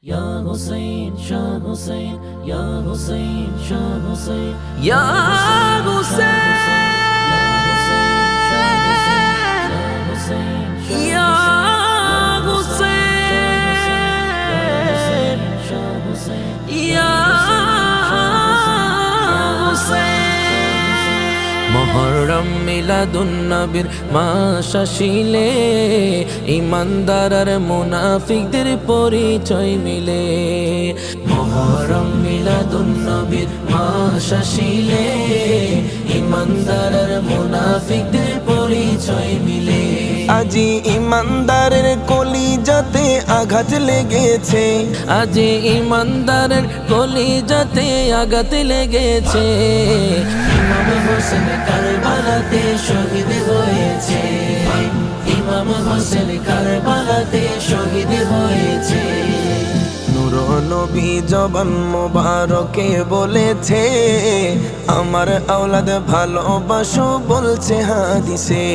Ya Hussein, Shah Hussein, Ya Hussein, Shah Hussein, Ya Hussein, Ya Hussein, Ya Hussein। Muharram মিলাদুন নবীর মাস আসিলে ইমানদার আর মুনাফিকদের পরিচয় মিলে। মুহররম মিলাদুন নবীর মাস আসিলে ইমানদার আর মুনাফিকদের পরিচয় মিলে। আজি ইমানদারের কলিজাতে আঘাত লেগেছে, আজি ইমানদারের কলিজাতে আঘাত লেগেছে। ইমাম হোসেন কারবালাতে শহীদ হয়েছে, ইমাম হোসেন কারবালাতে শহীদ হয়েছে। নূর নবী জবান মোবারকে বলেছে, আমার আওলাদ ভালোবাসো বলছে হাদিসে।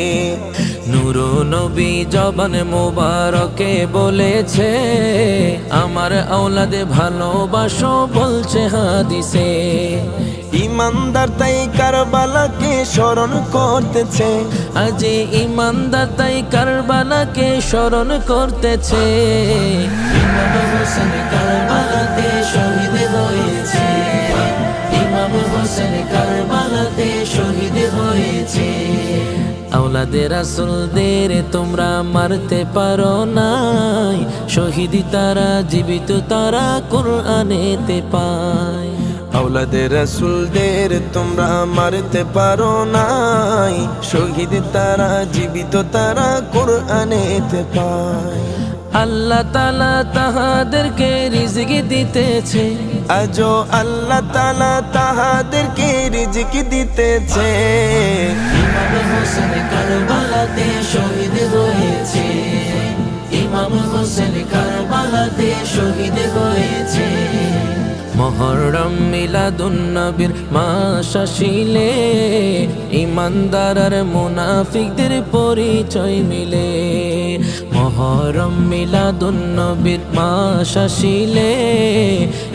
নূর নবী জবান মোবারকে বলেছে, আমার আওলাদে ভালোবাসো বলছে হাদিসে। ইমানদার তাই কারবালাকে স্মরণ করতেছে, আজি ইমানদার তাই কারবালাকে স্মরণ করতেছে। ইমাম হোসেন কারবালাতে শহীদ হয়েছে, ইমাম হোসেন কারবালাতে শহীদ হয়েছে। আওলাদে রাসূলদের তোমরা মারতে পারো নাই, শহীদি তারা জীবিত তারা কোরআনেতে পায়। আওলাদের রাসূলদের তোমরা মারতে পারো নাই, শহীদ তারা জীবিত তারা কোরআনেতে পায়। আল্লাহ তাআলা তাহাদেরকে রিজিক দিতেছে, আজো আল্লাহ তাআলা তাহাদেরকে রিজিক দিতেছে। ইমাম হোসেন কারবালাতে শহীদ হয়েছে, ইমাম হোসেন কারবালাতে শহীদ হয়েছে। মুহররম মিলাদুন নবীর মাস আসিলে ইমানদার আর মুনাফিকদের পরিচয় মিলে। মুহররম মিলাদুন নবীর মাস আসিলে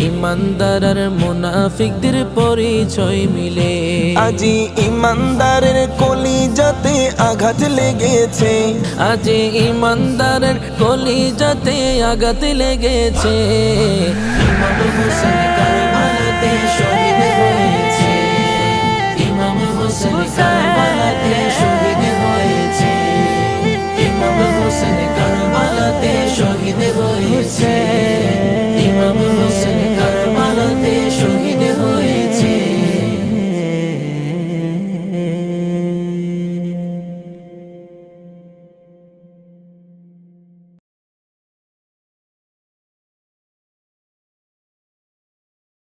ইমানদার আর মুনাফিকদের পরিচয় মিলে। আজি ইমানদারের কলিজাতে আঘাত লেগেছে, আজি ইমানদারের কলিজাতে আঘাত লেগেছে। ইমাম হোসেন কারবালাতে শহীদ হয়েছে, ইমাম হোসেন কারবালাতে শহীদ হয়েছে, ইমাম হোসেন কারবালাতে শহীদ হয়েছে।